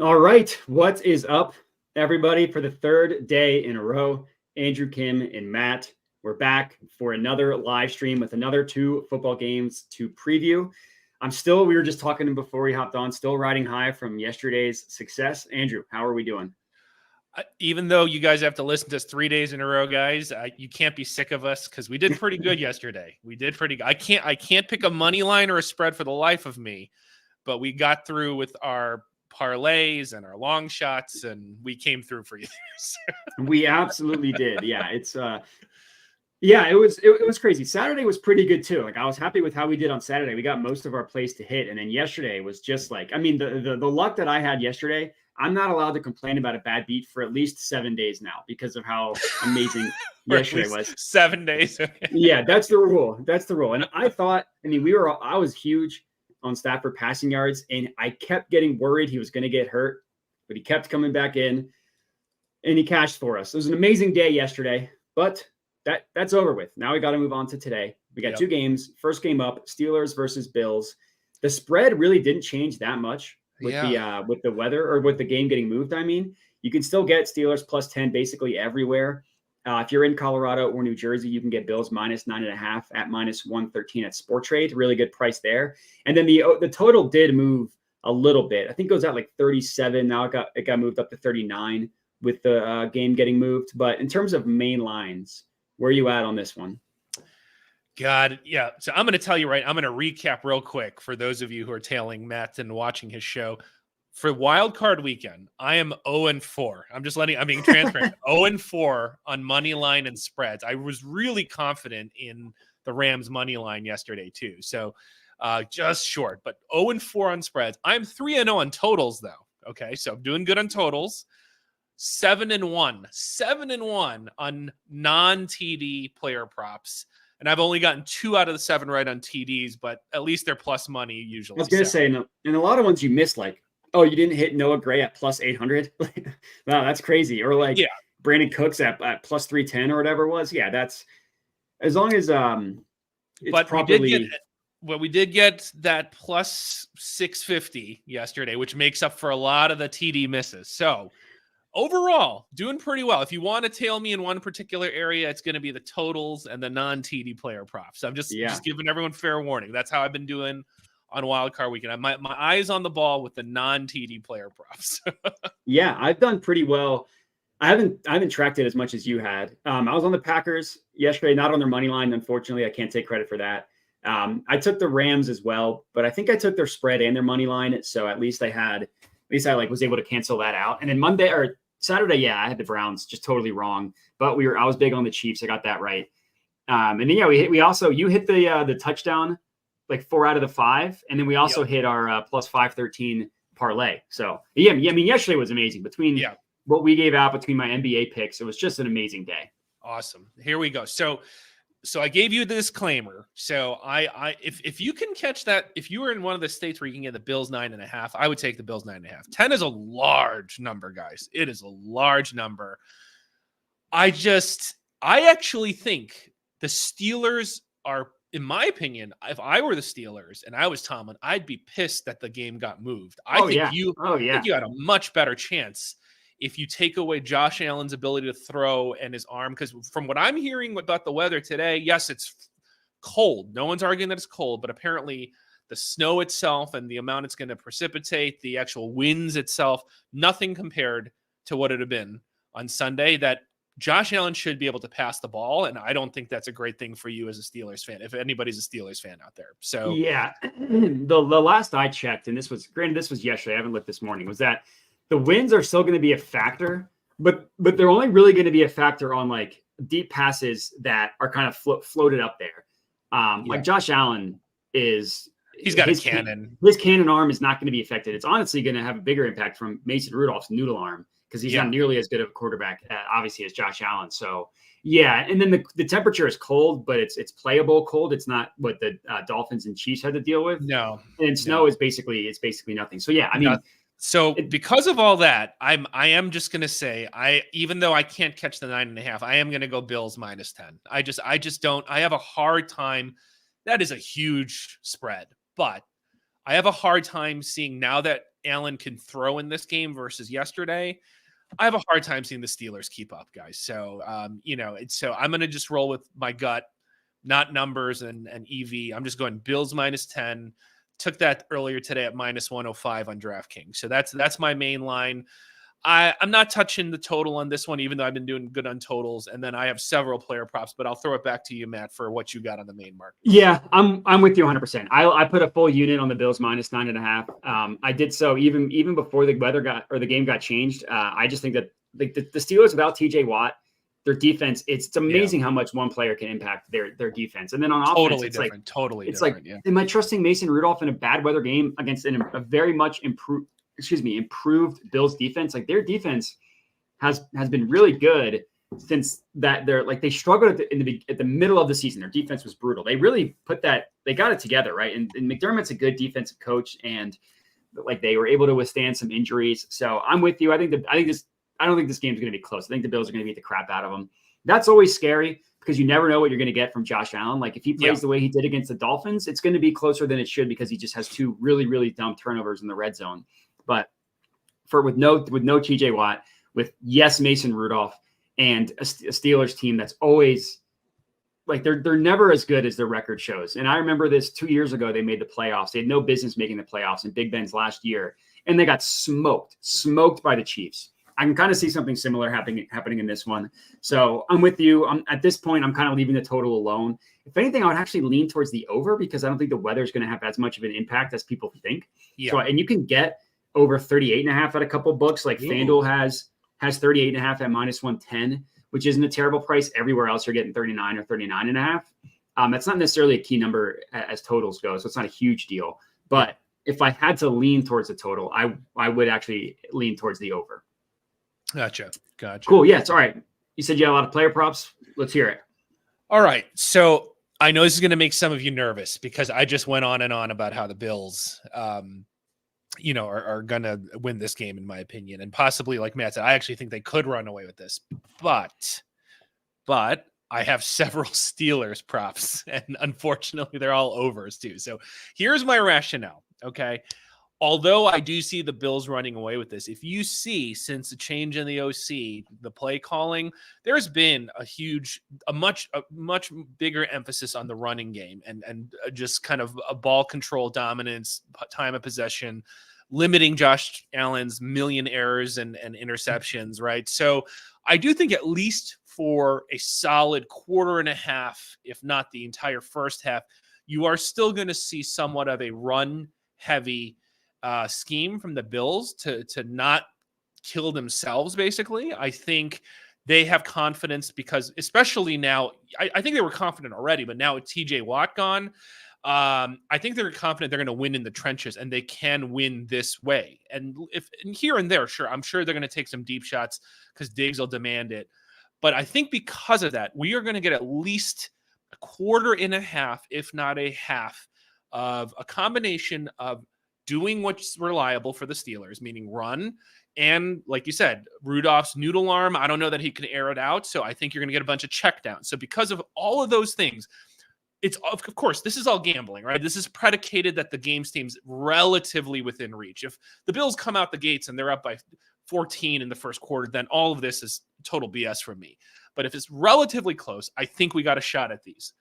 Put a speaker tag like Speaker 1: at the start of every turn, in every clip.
Speaker 1: All right, what is up, everybody? For the third day in a row, Andrew, Kim, and Matt, we're back for another live stream with another 2 football games to preview. We were just talking before we hopped on, still riding high from yesterday's success. Andrew, how are we doing?
Speaker 2: Even though you guys have to listen to us 3 days in a row, guys, you can't be sick of us because we did pretty good yesterday. We did pretty good. I can't pick a money line or a spread for the life of me, but we got through with our parlays and our long shots, and we came through for you.
Speaker 1: We absolutely did. Yeah, it was crazy. Saturday was pretty good too. Like I was happy with how we did on Saturday. We got most of our plays to hit, and then yesterday was just like, I mean, the luck that I had yesterday. I'm not allowed to complain about a bad beat for at least 7 days now because of how amazing yesterday was.
Speaker 2: 7 days.
Speaker 1: Yeah, that's the rule. That's the rule. And I was huge on Stafford passing yards, and I kept getting worried he was going to get hurt, but he kept coming back in, and he cashed for us. It was an amazing day yesterday, but that's over with. Now we got to move on to today. We got 2 games. First game up, Steelers versus Bills. The spread really didn't change that much with the weather or with the game getting moved. I mean, you can still get Steelers plus 10 basically everywhere. If you're in Colorado or New Jersey, you can get Bills minus 9.5 at minus 113 at Sport Trade. Really good price there. And then the total did move a little bit. I think it was at like 37. Now it got moved up to 39 with the game getting moved. But in terms of main lines, where are you at on this one?
Speaker 2: God, yeah. So I'm going to tell you I'm going to recap real quick for those of you who are tailing Matt and watching his show. For wild card weekend, I am 0-4. I'm being transparent. 0-4 on money line and spreads. I was really confident in the Rams money line yesterday too. So just short, but 0-4 on spreads. I'm 3-0 on totals though. Okay. So I'm doing good on totals. 7-1 on non-TD player props. And I've only gotten 2 out of the 7 right on TDs, but at least they're plus money usually.
Speaker 1: I was going to say, and a lot of ones you missed, like, oh, you didn't hit Noah Gray at plus 800? Wow, that's crazy. Or like Brandon Cooks at plus 310 or whatever it was. Yeah, that's as long as it's
Speaker 2: but
Speaker 1: properly.
Speaker 2: We did get that plus 650 yesterday, which makes up for a lot of the TD misses. So overall, doing pretty well. If you want to tail me in one particular area, it's going to be the totals and the non-TD player props. I'm just giving everyone fair warning. That's how I've been doing on wildcard weekend. My eyes on the ball with the non-TD player props.
Speaker 1: Yeah, I've done pretty well. I haven't tracked it as much as you had. I was on the Packers yesterday, not on their money line. Unfortunately, I can't take credit for that. I took the Rams as well, but I think I took their spread and their money line. So at least I was able to cancel that out. And then Monday or Saturday, I had the Browns just totally wrong, but I was big on the Chiefs. I got that right. And then you hit the touchdown, like 4 out of the 5. And then we also hit our plus 513 parlay. So I mean, yesterday was amazing between what we gave out between my NBA picks. It was just an amazing day.
Speaker 2: Awesome. Here we go. So I gave you the disclaimer. So if you can catch that, if you were in one of the states where you can get the Bills 9.5, I would take the Bills 9.5. 10 is a large number, guys. It is a large number. I actually think the Steelers are, in my opinion, if I were the Steelers and I was Tomlin, I'd be pissed that the game got moved. I think you had a much better chance if you take away Josh Allen's ability to throw and his arm, because from what I'm hearing about the weather today, yes, it's cold. No one's arguing that it's cold, but apparently the snow itself and the amount it's going to precipitate, the actual winds itself, nothing compared to what it had been on Sunday, that Josh Allen should be able to pass the ball. And I don't think that's a great thing for you as a Steelers fan, if anybody's a Steelers fan out there. So
Speaker 1: the last I checked, and this was yesterday, I haven't looked this morning, was that the winds are still going to be a factor, but they're only really going to be a factor on like deep passes that are kind of floated up there. Like Josh Allen he's
Speaker 2: got a cannon.
Speaker 1: His cannon arm is not going to be affected. It's honestly going to have a bigger impact from Mason Rudolph's noodle arm because he's not nearly as good of a quarterback, obviously, as Josh Allen. So and then the temperature is cold, but it's playable cold. It's not what the Dolphins and Chiefs had to deal with.
Speaker 2: No,
Speaker 1: and snow is basically nothing. So I mean.
Speaker 2: So because of all that, I am just going to say, even though I can't catch the 9.5, I am going to go Bills minus 10. I just don't, I have a hard time. That is a huge spread, but I have a hard time seeing now that Allen can throw in this game versus yesterday, I have a hard time seeing the Steelers keep up, guys. So, so I'm going to just roll with my gut, not numbers and EV. I'm just going Bills -10. Took that earlier today at -105 on DraftKings. So that's my main line. I'm not touching the total on this one, even though I've been doing good on totals. And then I have several player props, but I'll throw it back to you, Matt, for what you got on the main market.
Speaker 1: Yeah, I'm with you 100%. I put a full unit on the Bills -9.5. I did so even before the the game got changed. I just think that the Steelers without TJ Watt, their defense, it's amazing how much one player can impact their defense. And then on offense, it's different. Am I trusting Mason Rudolph in a bad weather game against a very much improved Bills defense? Like their defense has been really good since that. They struggled at the middle of the season. Their defense was brutal. They really they got it together, right? And McDermott's a good defensive coach, and they were able to withstand some injuries. So I'm with you. I don't think this game's going to be close. I think the Bills are going to beat the crap out of them. That's always scary because you never know what you're going to get from Josh Allen. Like if he plays the way he did against the Dolphins, it's going to be closer than it should because he just has two really, really dumb turnovers in the red zone. But with no TJ Watt, with Mason Rudolph, and a Steelers team that's always they're never as good as their record shows. And I remember this 2 years ago, they made the playoffs. They had no business making the playoffs in Big Ben's last year, and they got smoked by the Chiefs. I can kind of see something similar happening in this one. So I'm with you. At this point, I'm kind of leaving the total alone. If anything, I would actually lean towards the over because I don't think the weather is going to have as much of an impact as people think. Yeah. So, and you can get over 38.5 at a couple books. Like FanDuel has 38.5 at -110, which isn't a terrible price. Everywhere else, you're getting 39 or 39.5. That's not necessarily a key number as totals go, so it's not a huge deal. But if I had to lean towards the total, I would actually lean towards the over.
Speaker 2: Gotcha.
Speaker 1: Cool. Yes. All right. You said you had a lot of player props. Let's hear it.
Speaker 2: All right. So I know this is going to make some of you nervous because I just went on and on about how the Bills, are going to win this game, in my opinion. And possibly, like Matt said, I actually think they could run away with this. But I have several Steelers props, and unfortunately, they're all overs too. So here's my rationale. Okay. Although I do see the Bills running away with this, if you see since the change in the OC, the play calling, there's been a much bigger emphasis on the running game and just kind of a ball control dominance, time of possession, limiting Josh Allen's million errors and interceptions, right? So I do think at least for a solid quarter and a half, if not the entire first half, you are still going to see somewhat of a run-heavy scheme from the Bills to not kill themselves, basically. I think they have confidence because, especially now, I think they were confident already, but now with TJ Watt gone, I think they're confident they're going to win in the trenches and they can win this way. And here and there, sure, I'm sure they're going to take some deep shots because Diggs will demand it. But I think because of that, we are going to get at least a quarter and a half, if not a half, of a combination of doing what's reliable for the Steelers, meaning run. And like you said, Rudolph's noodle arm, I don't know that he can air it out. So I think you're going to get a bunch of checkdowns. So because of all of those things, it's of course, this is all gambling, right? This is predicated that the game seems relatively within reach. If the Bills come out the gates and they're up by 14 in the first quarter, then all of this is total BS from me. But if it's relatively close, I think we got a shot at these.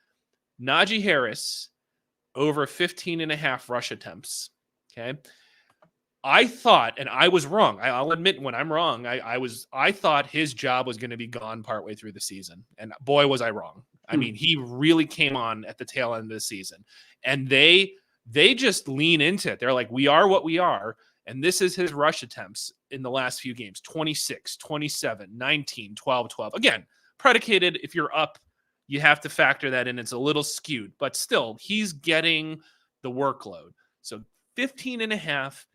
Speaker 2: Najee Harris over 15.5 rush attempts. Okay. I thought, and I was wrong. I'll admit when I'm wrong, I thought his job was going to be gone partway through the season. And boy, was I wrong. I mean, he really came on at the tail end of the season. And they just lean into it. They're like, we are what we are. And this is his rush attempts in the last few games: 26, 27, 19, 12, 12. Again, predicated, if you're up, you have to factor that in. It's a little skewed, but still, he's getting the workload. So 15.5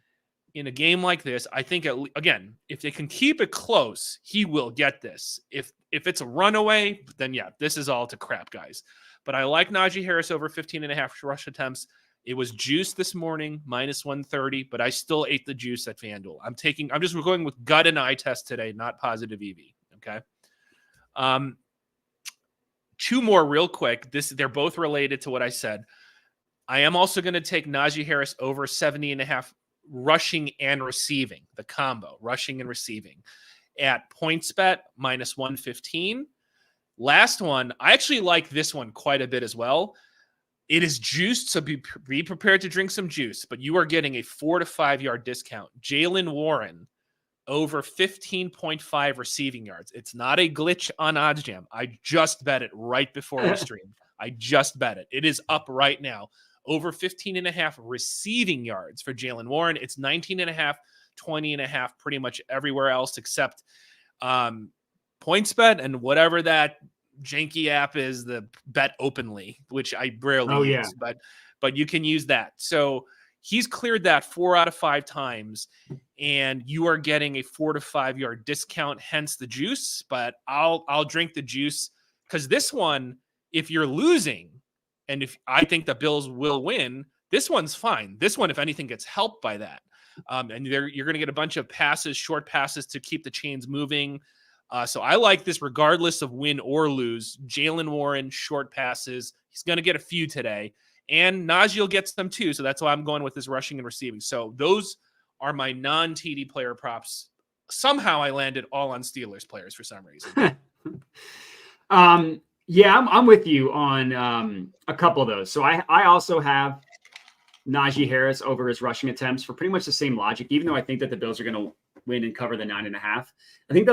Speaker 2: in a game like this, I think, again, if they can keep it close, he will get this. If it's a runaway, then yeah, this is all to crap, guys. But I like Najee Harris over 15.5 rush attempts. It was juice this morning, -130, but I still ate the juice at FanDuel. I'm just going with gut and eye test today, not positive EV. Okay. Two more real quick. They're both related to what I said. I am also going to take Najee Harris over 70.5 rushing and receiving, the combo, rushing and receiving at PointsBet -115. Last one, I actually like this one quite a bit as well. It is juiced, so be prepared to drink some juice, but you are getting a 4 to 5 yard discount. Jaylen Warren over 15.5 receiving yards. It's not a glitch on OddsJam. I just bet it right before we streamed. I just bet it. It is up right now. Over 15.5 receiving yards for Jaylen Warren. It's 19.5, 20.5, pretty much everywhere else except PointsBet and whatever that janky app is, the Bet Openly, which I rarely use, but you can use that. So he's cleared that 4 out of 5 times, and you are getting a 4 to 5 yard discount, hence the juice. But I'll drink the juice because this one, if you're losing, and if I think the Bills will win, this one's fine. This one, if anything, gets helped by that. And you're going to get a bunch of passes, short passes to keep the chains moving. So I like this regardless of win or lose. Jaylen Warren, short passes. He's going to get a few today. And Najee will get some too. So that's why I'm going with this rushing and receiving. So those are my non-TD player props. Somehow I landed all on Steelers players for some reason.
Speaker 1: Yeah, I'm with you on a couple of those. So I also have Najee Harris over his rushing attempts for pretty much the same logic, even though I think that the Bills are going to win and cover the 9.5. I think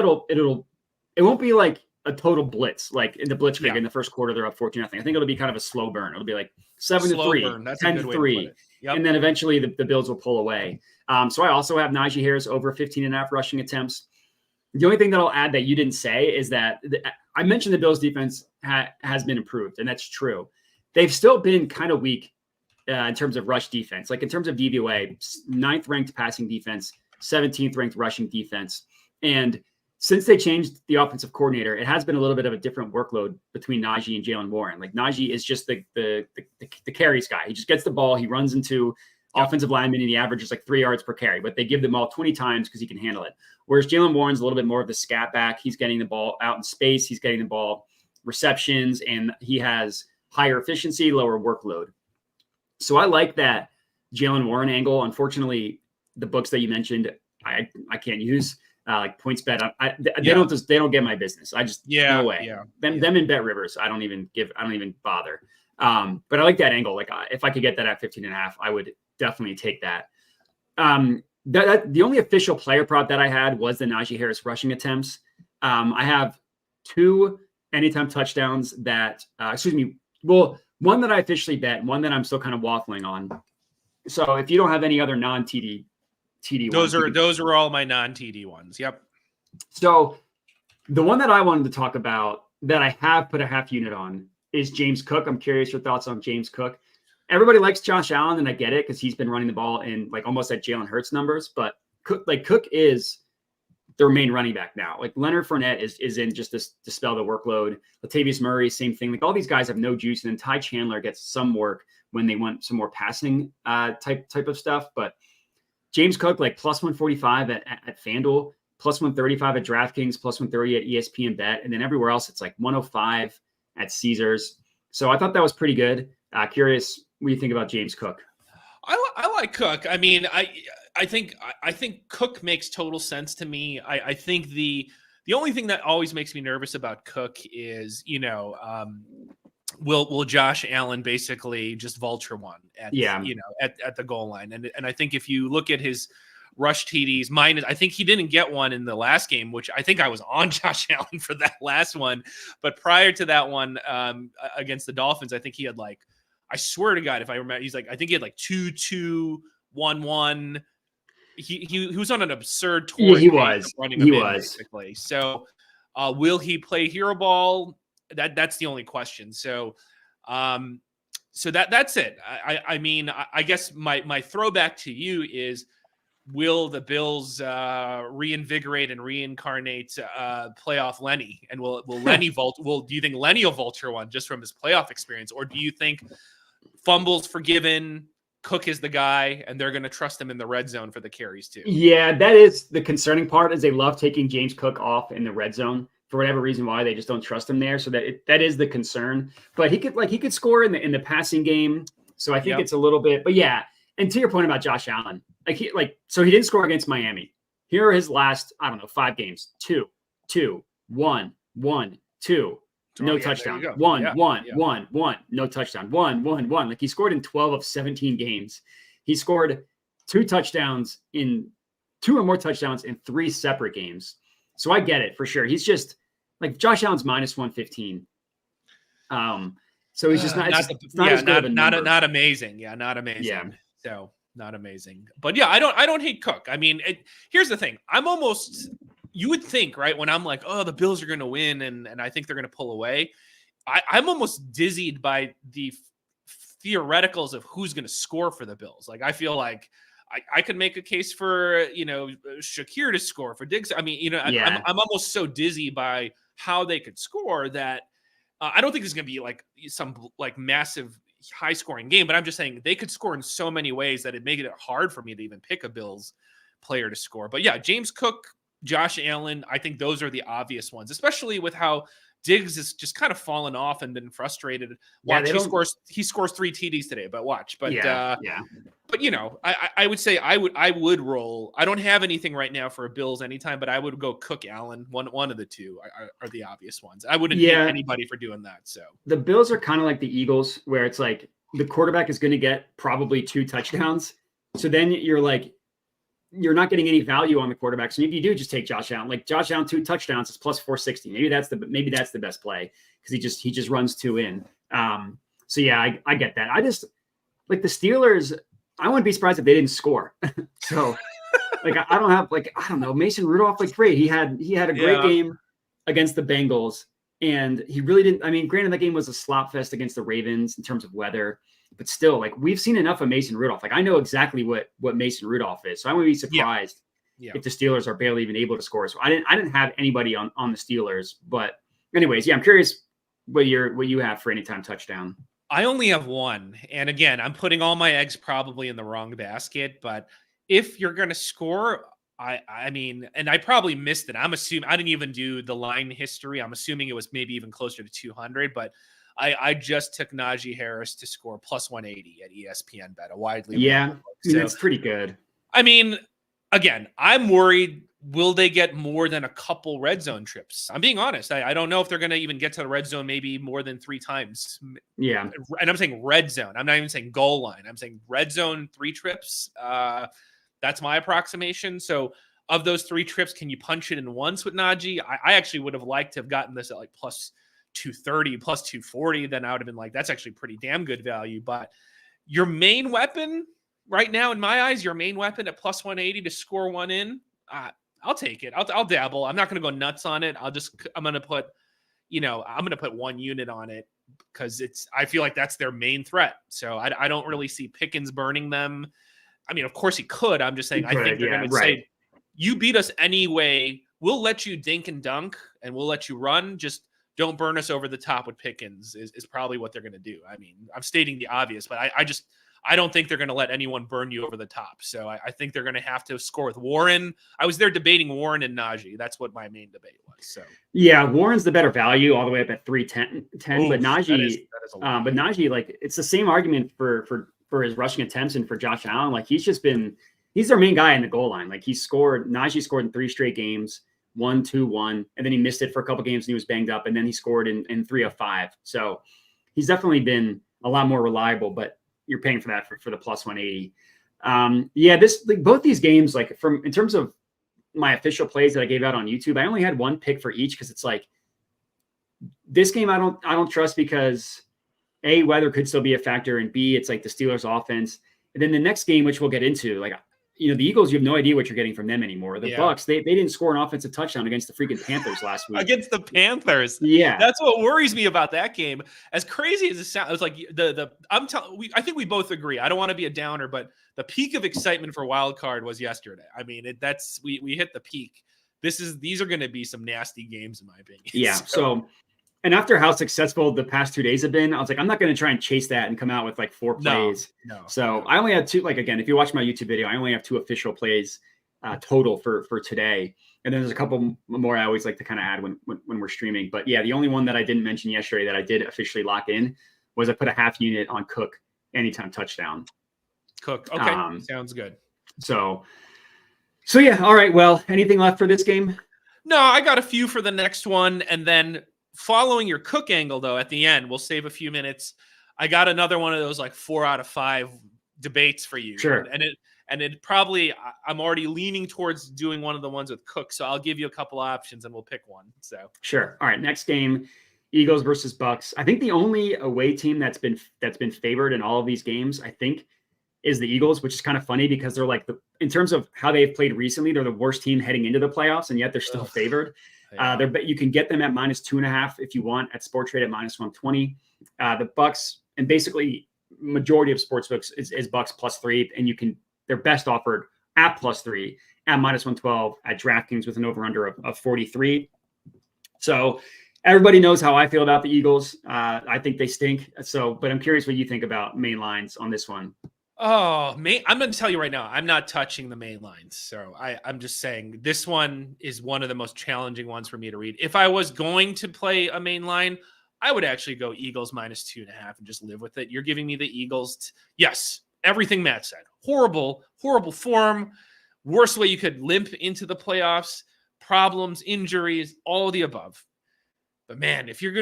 Speaker 1: it won't be like a total blitz, like in the blitzkrieg in the first quarter, they're up 14-0. I think it'll be kind of a slow burn. It'll be like 7-3, 10-3. Yep. And then eventually the Bills will pull away. So I also have Najee Harris over 15.5 rushing attempts. The only thing that I'll add that you didn't say is that I mentioned the Bills defense has been improved, and that's true. They've still been kind of weak in terms of rush defense. Like in terms of DVOA, 9th ranked passing defense, 17th ranked rushing defense. And since they changed the offensive coordinator, it has been a little bit of a different workload between Najee and Jaylen Warren. Like Najee is just the carries guy. He just gets the ball, he runs into offensive linemen, and he averages like 3 yards per carry, but they give them all 20 times because he can handle it. Whereas Jaylen Warren's a little bit more of the scat back. He's getting the ball out in space. He's getting the ball receptions, and he has higher efficiency, lower workload. So I like that Jaylen Warren angle. Unfortunately, the books that you mentioned, I can't use like PointsBet. They don't get my business. I just no way. Them in Bet Rivers, I don't even bother. But I like that angle. Like if I could get that at 15.5, I would definitely take that. The only official player prop that I had was the Najee Harris rushing attempts. I have 2 anytime touchdowns that, one that I officially bet, one that I'm still kind of waffling on. So if you don't have any other non-TD
Speaker 2: those are all my non-TD ones. Yep.
Speaker 1: So the one that I wanted to talk about that I have put a half unit on is James Cook. I'm curious your thoughts on James Cook. Everybody likes Josh Allen, and I get it because he's been running the ball in like almost at Jalen Hurts numbers. But Cook is their main running back now. Like Leonard Fournette is in just to dispel the workload. Latavius Murray, same thing. Like all these guys have no juice, and then Ty Chandler gets some work when they want some more passing type of stuff. But James Cook, like plus 145 at FanDuel, plus 135 at DraftKings, plus 130 at ESPN Bet, and then everywhere else it's like 105 at Caesars. So I thought that was pretty good. Curious what you think about James Cook.
Speaker 2: I like Cook. I mean, I think Cook makes total sense to me. I think the only thing that always makes me nervous about Cook is, will Josh Allen basically just vulture one at the goal line? And I think if you look at his rush TDs, I think he didn't get one in the last game, which I think I was on Josh Allen for that last one. But prior to that one against the Dolphins, I think he had like, I swear to God, if I remember, I think he had like 2-2-1-1. He was on an absurd tour.
Speaker 1: Yeah, he was.
Speaker 2: Basically. So will he play hero ball? That's the only question. So that's it. I mean, I guess my throwback to you is, will the Bills reinvigorate and reincarnate playoff Lenny? And will Lenny do you think Lenny will vulture one just from his playoff experience? Or do you think fumbles forgiven, Cook is the guy, and they're going to trust him in the red zone for the carries too? Yeah, that is the concerning part, is they love taking James Cook off in the red zone for whatever reason why they just don't trust him there. So that is the concern. But he could score in the passing game. So I think it's a little bit, but yeah. And to your point about Josh Allen,
Speaker 1: so he didn't score against Miami. Here are his last, I don't know, 5 games. 2, 2, 1, 1, 2. No touchdown. 1, 1, 1, 1. No touchdown. 1, 1, 1. Like he scored in 12 of 17 games. He scored 2 or more touchdowns in 3 separate games. So I get it for sure. He's just like Josh Allen's minus 115. So he's just not as good of a number.
Speaker 2: Not amazing. Yeah, not amazing.
Speaker 1: Yeah.
Speaker 2: So not amazing. But yeah, I don't hate Cook. I mean, here's the thing. You would think, right, when I'm like, oh, the Bills are going to win and I think they're going to pull away. I'm almost dizzied by the theoreticals of who's going to score for the Bills. Like, I feel like I could make a case for, Shakir to score, for Diggs. I mean, I'm almost so dizzy by how they could score that I don't think it's going to be like some like massive high scoring game, but I'm just saying they could score in so many ways that it made it hard for me to even pick a Bills player to score. But yeah, James Cook, Josh Allen, I think those are the obvious ones, especially with how Diggs has just kind of fallen off and been frustrated. Watch, he scores 3 TDs today, but watch. But But I would say I would roll. I don't have anything right now for a Bills anytime, but I would go Cook, Allen. One of the two are the obvious ones. I wouldn't hate anybody for doing that. So
Speaker 1: the Bills are kind of like the Eagles, where it's like the quarterback is going to get probably 2 touchdowns. So then you're not getting any value on the quarterback. So maybe you do just take Josh Allen. Like Josh Allen, 2 touchdowns is plus 460. Maybe that's the best play because he just runs 2 in. So yeah, I get that. I just like the Steelers. I wouldn't be surprised if they didn't score. So like I don't know, Mason Rudolph, like great. He had a great game against the Bengals, and he really didn't. I mean, granted, that game was a slop fest against the Ravens in terms of weather. But still, like we've seen enough of Mason Rudolph. Like I know exactly what Mason Rudolph is. So I wouldn't be surprised if the Steelers are barely even able to score. So I didn't have anybody on the Steelers. But anyways, I'm curious what you have for anytime touchdown.
Speaker 2: I only have one. And again, I'm putting all my eggs probably in the wrong basket. But if you're going to score, I mean, and I probably missed it. I'm assuming I didn't even do the line history. I'm assuming it was maybe even closer to 200, but I just took Najee Harris to score plus 180 at ESPN Bet, a widely
Speaker 1: so that's pretty good.
Speaker 2: I mean, again, I'm worried. Will they get more than a couple red zone trips? I'm being honest. I don't know if they're going to even get to the red zone maybe more than 3 times.
Speaker 1: Yeah.
Speaker 2: And I'm saying red zone. I'm not even saying goal line. I'm saying red zone 3 trips. That's my approximation. So of those 3 trips, can you punch it in once with Najee? I actually would have liked to have gotten this at like plus 230, plus 240. Then I would have been like, that's actually pretty damn good value. But your main weapon right now, in my eyes, your main weapon at plus 180 to score 1 in, I'll take it. I'll dabble. I'm not going to go nuts on it. I'm going to put, I'm going to put 1 unit on it because I feel like that's their main threat. So I don't really see Pickens burning them. I mean, of course he could. I'm just saying, I think they're going to say, you beat us anyway. We'll let you dink and dunk and we'll let you run. Just don't burn us over the top with Pickens is probably what they're going to do. I mean, I'm stating the obvious, but I don't think they're going to let anyone burn you over the top. So I think they're going to have to score with Warren. I was there debating Warren and Najee. That's what my main debate was. So
Speaker 1: yeah, Warren's the better value all the way up at 310. But Najee, but Najee, like it's the same argument for his rushing attempts and for Josh Allen. Like he's their main guy in the goal line. Like Najee scored in 3 straight games, 1, 2, 1, and then he missed it for a couple games and he was banged up, and then he scored in 3 of 5. So he's definitely been a lot more reliable, but you're paying for that for the plus 180. Both these games, like in terms of my official plays that I gave out on YouTube, I only had 1 pick for each because it's like this game I don't trust because A, weather could still be a factor, and B, it's like the Steelers offense. And then the next game, which we'll get into, like the Eagles, you have no idea what you're getting from them anymore. The Bucs, they didn't score an offensive touchdown against the freaking Panthers last week.
Speaker 2: Against the Panthers.
Speaker 1: Yeah.
Speaker 2: That's what worries me about that game. As crazy as it sounds, it was like I think we both agree. I don't want to be a downer, but the peak of excitement for wild card was yesterday. I mean, we hit the peak. These are going to be some nasty games in my opinion.
Speaker 1: Yeah. So and after how successful the past 2 days have been, I was like, I'm not going to try and chase that and come out with like 4 plays.
Speaker 2: No.
Speaker 1: So I only had 2. Like, again, if you watch my YouTube video, I only have 2 official plays total for today. And then there's a couple more I always like to kind of add when we're streaming. But yeah, the only one that I didn't mention yesterday that I did officially lock in was I put a half unit on Cook anytime touchdown.
Speaker 2: Cook. Okay. Sounds good.
Speaker 1: So yeah. All right. Well, anything left for this game?
Speaker 2: No, I got a few for the next one. And then following your Cook angle, though, at the end, we'll save a few minutes. I got another one of those like 4 out of 5 debates for you.
Speaker 1: Sure.
Speaker 2: And it probably, I'm already leaning towards doing one of the ones with Cook. So I'll give you a couple options and we'll pick one. So
Speaker 1: sure. All right. Next game, Eagles versus Bucks. I think the only away team that's been favored in all of these games, I think, is the Eagles, which is kind of funny because they're like in terms of how they've played recently, they're the worst team heading into the playoffs, and yet they're still favored. Yeah. You can get them at -2.5 if you want at Sporttrade at -120. The Bucks, and basically majority of sportsbooks is Bucks +3, and they're best offered at +3 at -112 at DraftKings with an over/under of 43. So everybody knows how I feel about the Eagles. I think they stink. But I'm curious what you think about main lines on this one.
Speaker 2: Oh, I'm going to tell you right now, I'm not touching the main lines. So I'm just saying this one is one of the most challenging ones for me to read. If I was going to play a main line, I would actually go Eagles -2.5 and just live with it. You're giving me the Eagles. Yes, everything Matt said. Horrible, horrible form. Worst way you could limp into the playoffs. Problems, injuries, all of the above. But man, if you're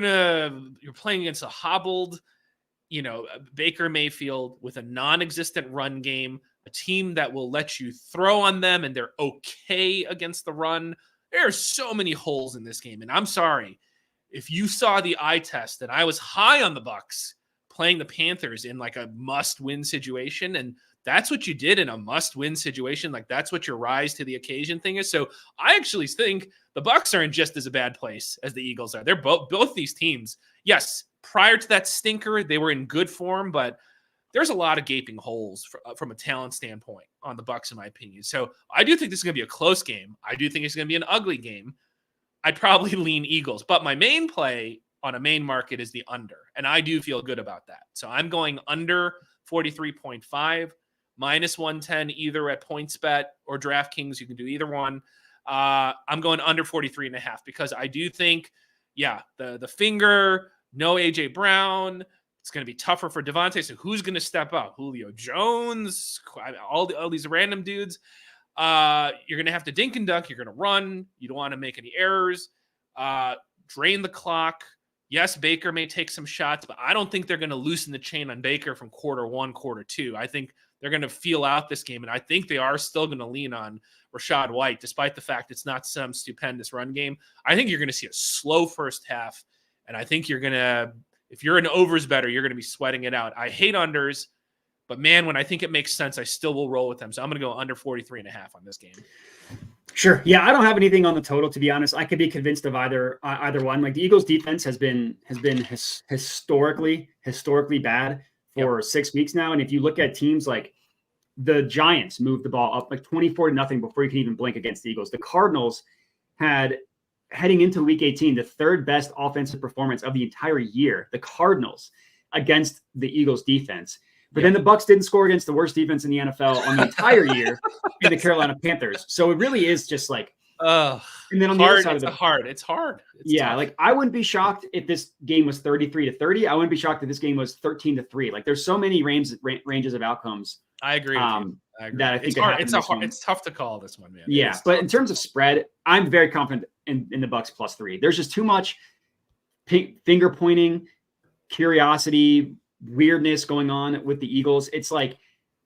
Speaker 2: playing against a hobbled, Baker Mayfield with a non-existent run game, a team that will let you throw on them and they're okay against the run. There are so many holes in this game. And I'm sorry, if you saw the eye test and I was high on the Bucks playing the Panthers in like a must-win situation, and that's what you did in a must-win situation. Like that's what your rise to the occasion thing is. So I actually think the Bucks are in just as a bad place as the Eagles are. They're both these teams. Yes, prior to that stinker, they were in good form, but there's a lot of gaping holes from a talent standpoint on the Bucks, in my opinion. So I do think this is going to be a close game. I do think it's going to be an ugly game. I'd probably lean Eagles, but my main play on a main market is the under, and I do feel good about that. So I'm going under 43.5, -110 either at PointsBet or DraftKings. You can do either one. I'm going under 43.5 because I do think, the finger, no AJ Brown. It's going to be tougher for Devontae. So who's going to step up? Julio Jones, all these random dudes. You're going to have to dink and dunk. You're going to run. You don't want to make any errors. Drain the clock. Yes, Baker may take some shots, but I don't think they're going to loosen the chain on Baker from quarter 1, quarter 2. I think they're going to feel out this game, and I think they are still going to lean on Rachaad White, despite the fact it's not some stupendous run game. I think you're going to see a slow first half, and I think you're going to, if you're an overs better, you're going to be sweating it out. I hate unders, but man, when I think it makes sense, I still will roll with them. So I'm going to go under 43.5 on this game.
Speaker 1: Sure. Yeah, I don't have anything on the total, to be honest. I could be convinced of either one. Like the Eagles' defense has been historically bad for 6 weeks now. And if you look at teams like the Giants moved the ball up like 24-0 before you can even blink against the Eagles. The Cardinals had, heading into Week 18, the third best offensive performance of the entire year. The Cardinals against the Eagles' defense. But then the Bucks didn't score against the worst defense in the NFL on the entire year in the Carolina Panthers. So it really is just like, and then on the other side
Speaker 2: it's hard. It's
Speaker 1: tough.
Speaker 2: Like
Speaker 1: I wouldn't be shocked if this game was 33-30. I wouldn't be shocked if this game was 13-3. Like there's so many ranges of outcomes.
Speaker 2: I agree.
Speaker 1: That I think
Speaker 2: it's tough to call this one, man.
Speaker 1: Yeah, but in terms of spread, I'm very confident in the Bucks +3. There's just too much finger pointing, curiosity, weirdness going on with the Eagles. It's like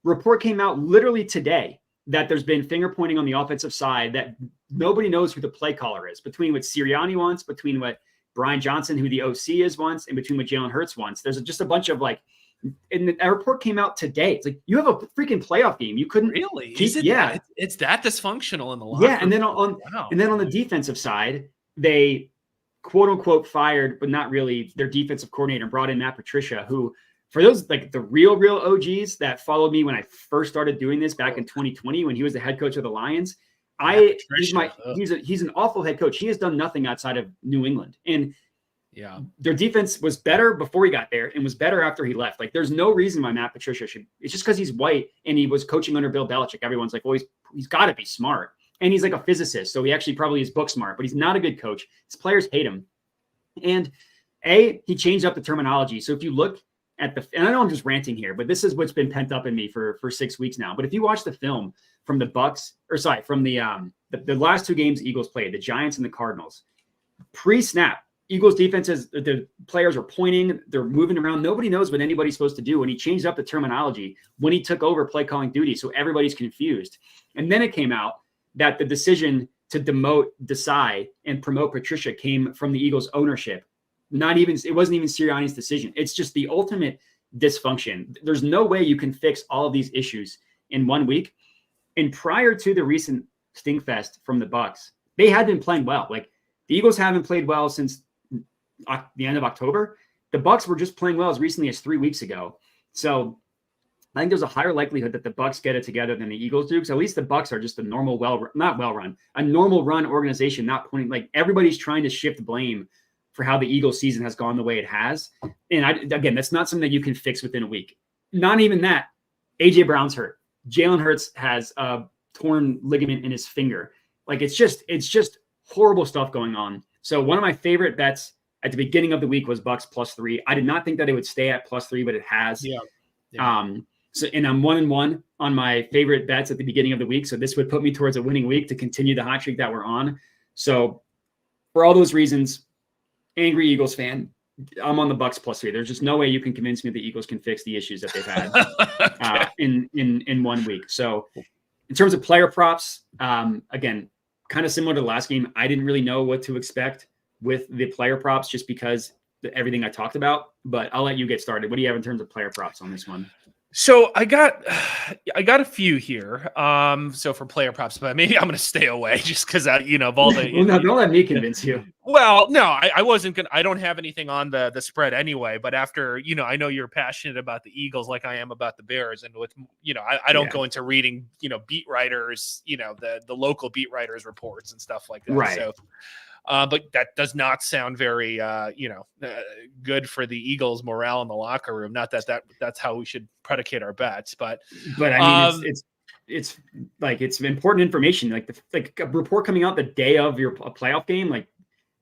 Speaker 1: report came out literally today that there's been finger pointing on the offensive side that nobody knows who the play caller is, between what Sirianni wants, between what Brian Johnson, who the OC is, wants, and between what Jalen Hurts wants. There's just a bunch of like, and a report came out today. It's like, you have a freaking playoff game. You couldn't
Speaker 2: really, it's that dysfunctional in the locker room.
Speaker 1: And then on the defensive side, they quote unquote fired, but not really, their defensive coordinator, brought in Matt Patricia, who, for those like the real OGs that followed me when I first started doing this back in 2020, when he was the head coach of the Lions, he's an awful head coach. He has done nothing outside of New England. And their defense was better before he got there and was better after he left. Like there's no reason why Matt Patricia it's just because he's white and he was coaching under Bill Belichick. Everyone's like, well, he's got to be smart. And he's like a physicist. So he actually probably is book smart, but he's not a good coach. His players hate him. And he changed up the terminology. So if you look at and I know I'm just ranting here, but this is what's been pent up in me for 6 weeks now. But if you watch the film from the Bucks, or sorry, from the last 2 games Eagles played, the Giants and the Cardinals. Pre-snap, Eagles defenses, the players are pointing, they're moving around. Nobody knows what anybody's supposed to do. And he changed up the terminology when he took over play calling duty, so everybody's confused. And then it came out that the decision to demote Desai and promote Patricia came from the Eagles ownership. It wasn't even Sirianni's decision. It's just the ultimate dysfunction. There's no way you can fix all of these issues in 1 week. And prior to the recent stinkfest from the Bucks, they had been playing well. Like, the Eagles haven't played well since the end of October. The Bucks were just playing well as recently as 3 weeks ago. So I think there's a higher likelihood that the Bucks get it together than the Eagles do. Because at least the Bucks are just a normal, a normal run organization, not pointing, like, everybody's trying to shift blame for how the Eagles season has gone the way it has. And again, that's not something that you can fix within a week. Not even that. AJ Brown's hurt. Jalen Hurts has a torn ligament in his finger. Like, it's just horrible stuff going on. So one of my favorite bets at the beginning of the week was Bucks +3. I did not think that it would stay at +3, but it has.
Speaker 2: Yeah.
Speaker 1: So, and I'm 1-1 on my favorite bets at the beginning of the week. So this would put me towards a winning week to continue the hot streak that we're on. So for all those reasons, angry Eagles fan, I'm on the Bucks +3. There's just no way you can convince me the Eagles can fix the issues that they've had in 1 week. So in terms of player props, again, kind of similar to the last game, I didn't really know what to expect with the player props just because everything I talked about, but I'll let you get started. What do you have in terms of player props on this one?
Speaker 2: So I got a few here. So for player props, but maybe I'm going to stay away just because of all the.
Speaker 1: Well, no, don't let me convince you.
Speaker 2: Well, no, I wasn't gonna. I don't have anything on the spread anyway. But after I know you're passionate about the Eagles like I am about the Bears, and with I don't go into reading beat writers the local beat writers reports and stuff like that.
Speaker 1: Right.
Speaker 2: So. But that does not sound very, good for the Eagles' morale in the locker room. Not that's how we should predicate our bets, but
Speaker 1: I mean, it's like, it's important information. Like a report coming out the day of a playoff game, like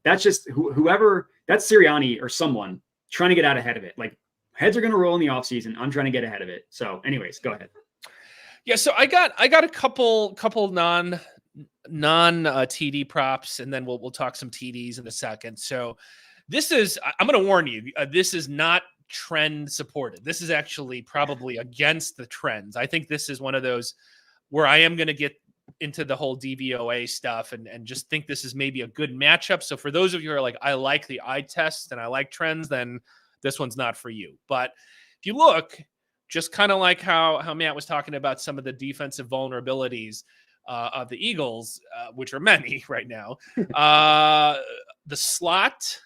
Speaker 1: that's just whoever, that's Sirianni or someone trying to get out ahead of it. Like, heads are going to roll in the offseason. I'm trying to get ahead of it. So, anyways, go ahead.
Speaker 2: Yeah, so I got a couple non TD props, and then we'll talk some TDs in a second. So I'm going to warn you, this is not trend supported. This is actually probably against the trends. I think this is one of those where I am going to get into the whole DVOA stuff and just think this is maybe a good matchup. So for those of you who are like, I like the eye test and I like trends, then this one's not for you. But if you look, just kind of like how Matt was talking about some of the defensive vulnerabilities of the Eagles, which are many right now. The slot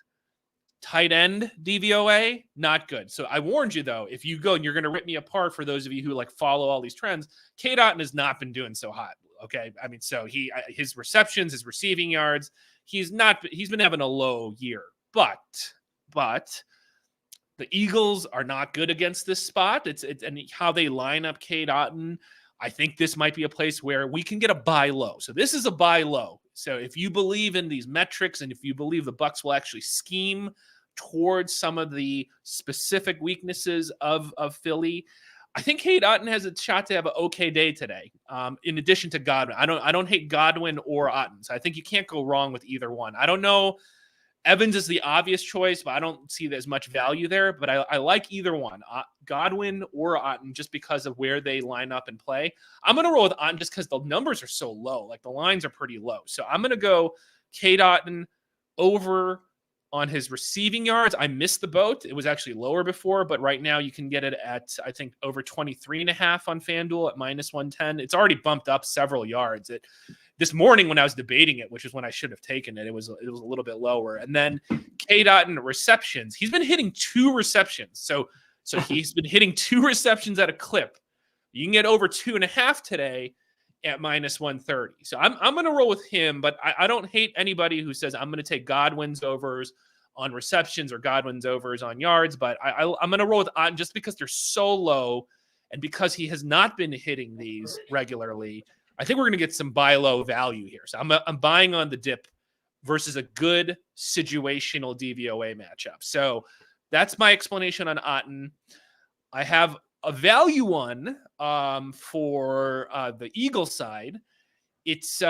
Speaker 2: tight end DVOA, not good. So I warned you, though, if you go and you're going to rip me apart for those of you who like follow all these trends, K. Dotton has not been doing so hot. Okay. I mean, so his receptions, his receiving yards, he's been having a low year, but the Eagles are not good against this spot. It's and how they line up K. Dotton. I think this might be a place where we can get a buy low. So this is a buy low. So if you believe in these metrics and if you believe the Bucs will actually scheme towards some of the specific weaknesses of Philly, I think K. Dotton has a shot to have an okay day today. In addition to Godwin, I don't hate Godwin or Otten. So I think you can't go wrong with either one. I don't know. Evans is the obvious choice, but I don't see as much value there. But I like either one, Godwin or Otten, just because of where they line up and play. I'm going to roll with Otten just because the numbers are so low. Like, the lines are pretty low. So I'm going to go K. Dotton over on his receiving yards. I missed the boat. It was actually lower before, but right now you can get it at, I think, over 23.5 on FanDuel at -110. It's already bumped up several yards. This morning when I was debating it, which is when I should have taken it, it was a little bit lower. And then K. Dotton receptions. He's been hitting 2 receptions. So he's been hitting 2 receptions at a clip. You can get over 2.5 today at -130. So I'm going to roll with him, but I don't hate anybody who says I'm going to take Godwin's overs on receptions or Godwin's overs on yards. But I'm going to roll with Otten just because they're so low and because he has not been hitting these regularly. I think we're going to get some buy low value here. So I'm buying on the dip versus a good situational DVOA matchup. So that's my explanation on Otten. I have a value one for the Eagle side. It's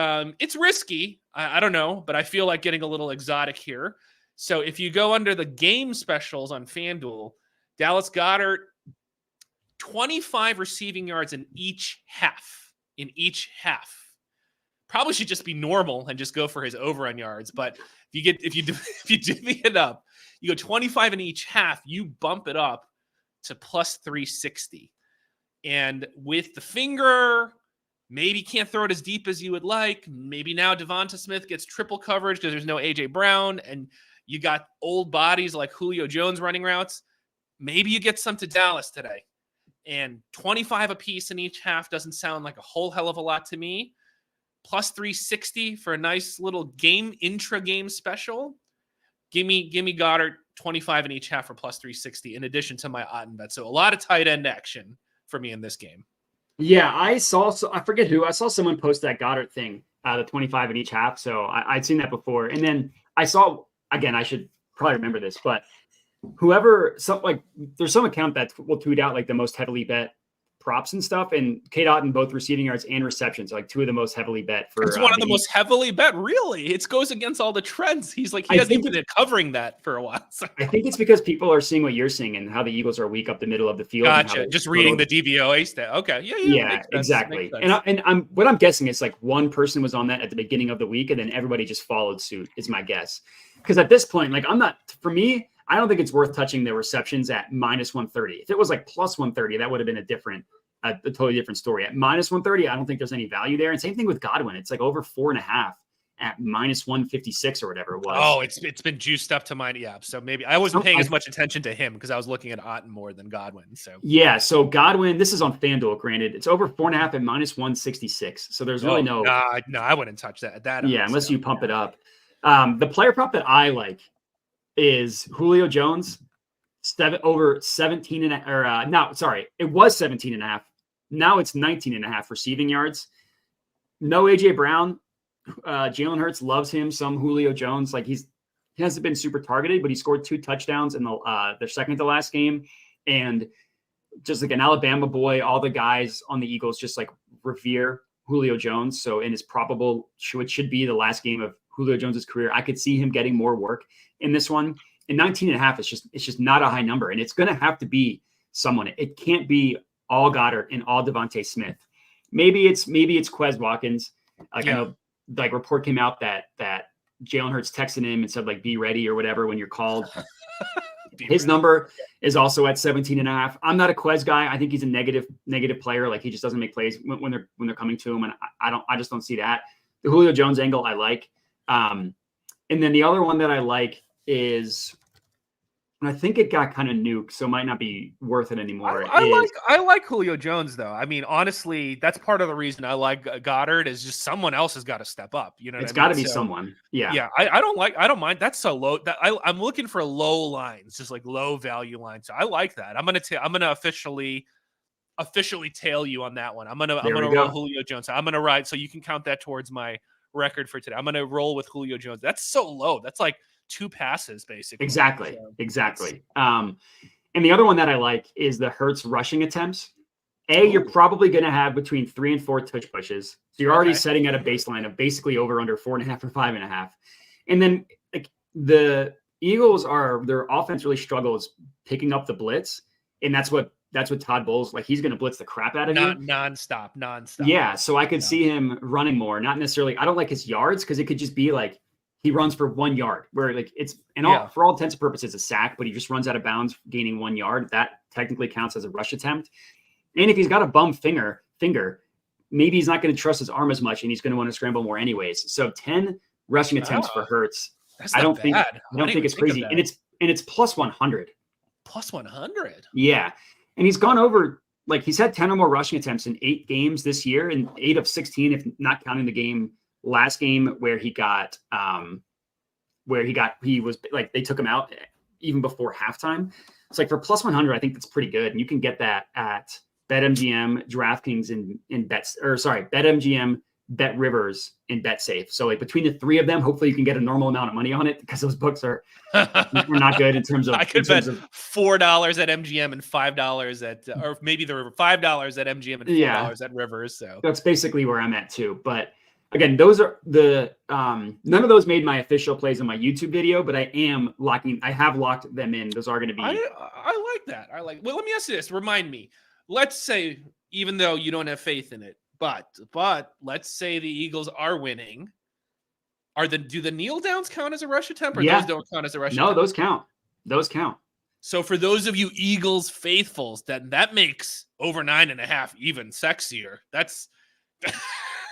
Speaker 2: risky. I don't know, but I feel like getting a little exotic here. So if you go under the game specials on FanDuel, Dallas Goedert, 25 receiving yards in each half. Probably should just be normal and just go for his over on yards. But if you divvy it up, you go 25 in each half, you bump it up to plus 360. And with the finger, maybe can't throw it as deep as you would like. Maybe now Devonta Smith gets triple coverage because there's no AJ Brown, and you got old bodies like Julio Jones running routes. Maybe you get some to Dallas today. And 25 apiece in each half doesn't sound like a whole hell of a lot to me. Plus 360 for a nice little intra-game special. Give me Goddard 25 in each half for plus 360 in addition to my Otten bet. So a lot of tight end action for me in this game.
Speaker 1: Yeah, I forget who. I saw someone post that Goddard thing, the 25 in each half. So I'd seen that before. And then I saw, again, I should probably remember this, but there's some account that will tweet out like the most heavily bet props and stuff, and Kate Otten, both receiving yards and receptions, like two of the most heavily bet for.
Speaker 2: It's one of the most heavily bet, really. It goes against all the trends. He hasn't been covering that for a while. So.
Speaker 1: I think it's because people are seeing what you're seeing and how the Eagles are weak up the middle of the field.
Speaker 2: Gotcha. Just reading the DVOA stat. Okay.
Speaker 1: Yeah, exactly. And what I'm guessing is like one person was on that at the beginning of the week, and then everybody just followed suit. Is my guess. Because at this point, like I don't think it's worth touching the receptions at minus 130. If it was like plus 130, that would have been a totally different story. At minus 130, I don't think there's any value there. And same thing with Godwin. It's like over 4.5 at minus 156 or whatever it was.
Speaker 2: Oh, it's been juiced up to mine. Yeah. So maybe I wasn't paying as much attention to him because I was looking at Otten more than Godwin. So
Speaker 1: yeah. So Godwin, this is on FanDuel, granted. It's over 4.5 at minus 166. So there's really no,
Speaker 2: I wouldn't touch that.
Speaker 1: Unless you pump it up. The player prop that I like is Julio Jones, over 17 and it was 17 and a half. Now it's 19 and a half receiving yards. No AJ Brown. Jalen Hurts loves him. Some Julio Jones, like he hasn't been super targeted, but he scored 2 touchdowns in their second to last game. And just like an Alabama boy, all the guys on the Eagles just like revere Julio Jones. So in his probable, it should be the last game of Julio Jones's career. I could see him getting more work in this one. And 19 and a half, it's just not a high number. And it's going to have to be someone. It can't be all Goddard and all Devonta Smith. Maybe it's Quez Watkins. I know like report came out that Jalen Hurts texted him and said like, be ready or whatever when you're called. His number is also at 17 and a half. I'm not a Quez guy. I think he's a negative player. Like he just doesn't make plays when they're coming to him. And I just don't see that. The Julio Jones angle I like. And then the other one that I like is, and I think it got kind of nuked, so it might not be worth it anymore.
Speaker 2: I like Julio Jones though. I mean, honestly, that's part of the reason I like Goddard is just someone else has got to step up. You know,
Speaker 1: it's got to be someone. Yeah,
Speaker 2: yeah. I don't mind. That's so low. That I'm looking for low lines, just like low value lines. So I like that. I'm gonna officially tail you on that one. I'm gonna roll Julio Jones. I'm gonna ride. So you can count that towards my record for today. I'm gonna roll with Julio Jones. That's so low. That's like 2 passes basically.
Speaker 1: Exactly. And the other one that I like is the Hurts rushing attempts. You're probably going to have between 3 and 4 touch pushes. So you're already setting at a baseline of basically over under 4.5 or 5.5. And then like the Eagles their offense really struggles picking up the blitz. And that's what Todd Bowles, like he's going to blitz the crap out of you.
Speaker 2: Nonstop.
Speaker 1: Yeah. So I could see him running more, not necessarily. I don't like his yards because it could just be like, he runs for 1 yard where like for all intents and purposes, a sack, but he just runs out of bounds, gaining 1 yard. That technically counts as a rush attempt. And if he's got a bum finger, maybe he's not going to trust his arm as much and he's going to want to scramble more anyways. So 10 rushing attempts for Hurts. I don't think it's crazy. And it's plus 100.
Speaker 2: Plus 100.
Speaker 1: Yeah. And he's gone over, like he's had 10 or more rushing attempts in 8 games this year and 8 of 16, if not counting the game last game where he was like, they took him out even before halftime. It's like for plus 100, I think that's pretty good. And you can get that at BetMGM, DraftKings, and BetMGM, Bet Rivers and Bet Safe. So like between the three of them, hopefully you can get a normal amount of money on it, because those books are not good in terms of.
Speaker 2: I could bet $4 at MGM and $5 at, or maybe there were $5 at MGM and $4 at Rivers. So
Speaker 1: that's basically where I'm at too. But again, those are the none of those made my official plays in my YouTube video, but I have locked them in. Those are going to be.
Speaker 2: I like that. Well, let me ask you this. Remind me. Let's say, even though you don't have faith in it, but let's say the Eagles are winning. Do the kneel downs count as a rush attempt, or those don't count as a rush attempt?
Speaker 1: No, those count. Those count.
Speaker 2: So for those of you Eagles faithfuls, that makes over 9.5 even sexier. That's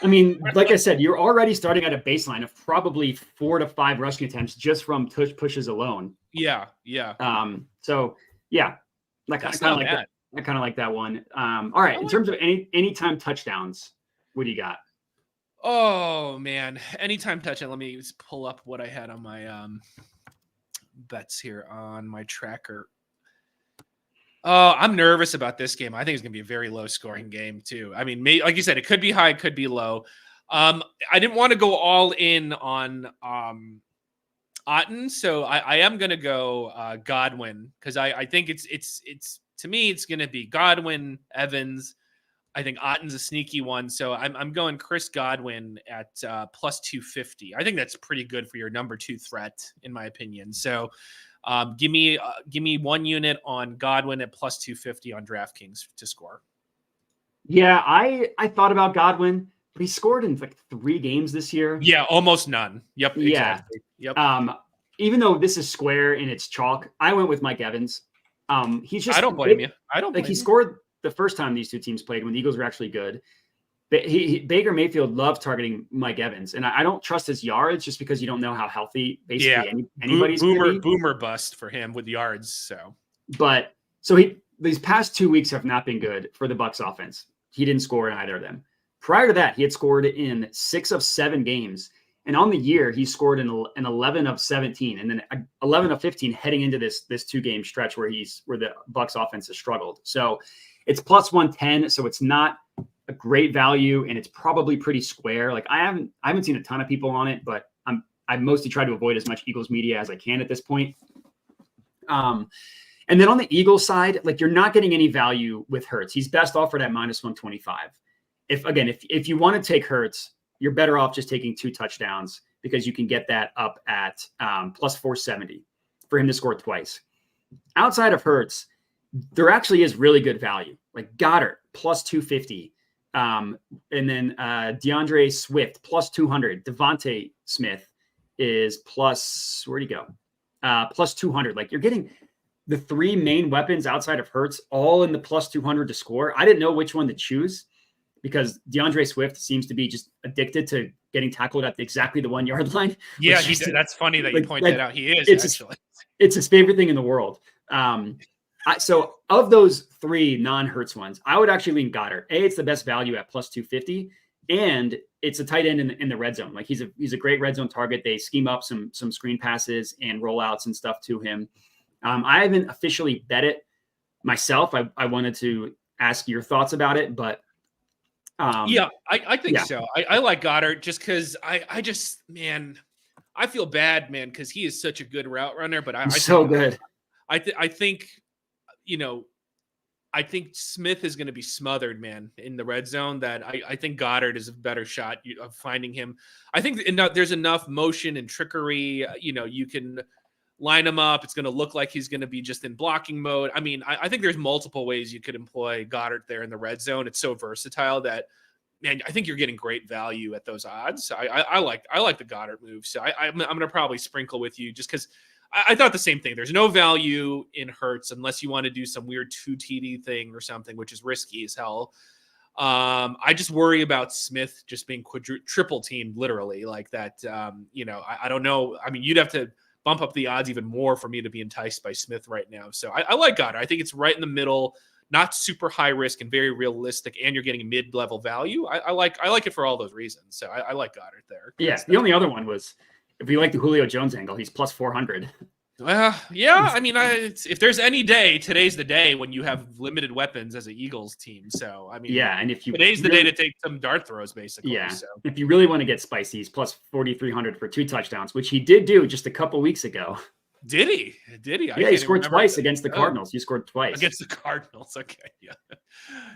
Speaker 1: I mean, like I said, you're already starting at a baseline of probably 4 to 5 rushing attempts just from pushes alone.
Speaker 2: Yeah.
Speaker 1: So yeah, like I kind of like that. I kind of like that one. All right. In terms of anytime touchdowns, what do you got?
Speaker 2: Oh man, anytime touchdown. Let me just pull up what I had on my bets here on my tracker. Oh, I'm nervous about this game. I think it's going to be a very low scoring game too. I mean, like you said, it could be high, it could be low. I didn't want to go all in on Otten, so I am going to go Godwin, because I think it's to me it's going to be Godwin, Evans. I think Otten's a sneaky one, so I'm going Chris Godwin at plus 250. I think that's pretty good for your number 2 threat, in my opinion. So give me 1 unit on Godwin at plus 250 on DraftKings to score. Yeah,
Speaker 1: I thought about Godwin, but he scored in like 3 games this year.
Speaker 2: Yeah, almost none. Yep, exactly.
Speaker 1: Yep. Even though this is square and it's chalk, I went with Mike Evans. He's just.
Speaker 2: I don't blame you. I don't
Speaker 1: like
Speaker 2: blame
Speaker 1: he
Speaker 2: you.
Speaker 1: Scored the first time these two teams played when the Eagles were actually good. Baker Mayfield loved targeting Mike Evans, and I don't trust his yards just because you don't know how healthy basically anybody's
Speaker 2: boomer bust for him with yards.
Speaker 1: These past 2 weeks have not been good for the Bucs offense. He didn't score in either of them. Prior to that, he had scored in 6 of 7 games, and on the year he scored in 11 of 17, and then 11 of 15 heading into this 2-game stretch where the Bucs offense has struggled. So it's plus 110, so it's not a great value, and it's probably pretty square. Like I haven't seen a ton of people on it, but I mostly try to avoid as much Eagles media as I can at this point. And then on the Eagles side, like you're not getting any value with Hurts. He's best offered at minus 125. If you want to take Hurts, you're better off just taking 2 touchdowns, because you can get that up at plus 470 for him to score twice. Outside of Hurts, there actually is really good value. Like Goddard plus 250. And then DeAndre Swift plus 200. Devontae Smith is plus, where'd he go? Plus 200. Like you're getting the 3 main weapons outside of Hurts all in the plus 200 to score. I didn't know which one to choose, because DeAndre Swift seems to be just addicted to getting tackled at exactly the 1 yard line.
Speaker 2: Yeah, that's funny that you point that out. He is actually.
Speaker 1: It's his favorite thing in the world. So of those 3 non-Hurts ones, I would actually lean Goddard. It's the best value at plus 250, and it's a tight end in the red zone. Like he's a great red zone target. They scheme up some screen passes and rollouts and stuff to him. I haven't officially bet it myself. I wanted to ask your thoughts about it, but
Speaker 2: I think so. I like Goddard just because I feel bad, man, because he is such a good route runner. But
Speaker 1: good.
Speaker 2: I think. I think Smith is going to be smothered, man, in the red zone. That I think Goddard is a better shot of finding him. I think there's enough motion and trickery. You can line him up. It's going to look like he's going to be just in blocking mode. I mean, I think there's multiple ways you could employ Goddard there in the red zone. It's so versatile that, man, I think you're getting great value at those odds. I like the Goddard move. So I'm going to probably sprinkle with you just because I thought the same thing. There's no value in Hurts unless you want to do some weird 2 TD thing or something, which is risky as hell. I just worry about Smith just being triple teamed, literally like that. I don't know. I mean, you'd have to bump up the odds even more for me to be enticed by Smith right now. So I like Goddard. I think it's right in the middle, not super high risk and very realistic, and you're getting mid-level value. I like it for all those reasons. So I like Goddard there.
Speaker 1: Yeah. The only other one was, if you like the Julio Jones angle, he's plus 400.
Speaker 2: Well, yeah. I mean, if there's any day, today's the day when you have limited weapons as an Eagles team. So, I mean,
Speaker 1: Yeah, and if you
Speaker 2: today's the
Speaker 1: really,
Speaker 2: day to take some dart throws, basically.
Speaker 1: yeah,
Speaker 2: So,
Speaker 1: if you really want to get spicy, he's plus 4,300 for 2 touchdowns, which he did do just a couple weeks ago.
Speaker 2: did he? Did he? I
Speaker 1: Yeah,
Speaker 2: can't
Speaker 1: he
Speaker 2: even
Speaker 1: scored
Speaker 2: remember.
Speaker 1: twice against the Cardinals. He scored twice
Speaker 2: Against the Cardinals. Okay, yeah.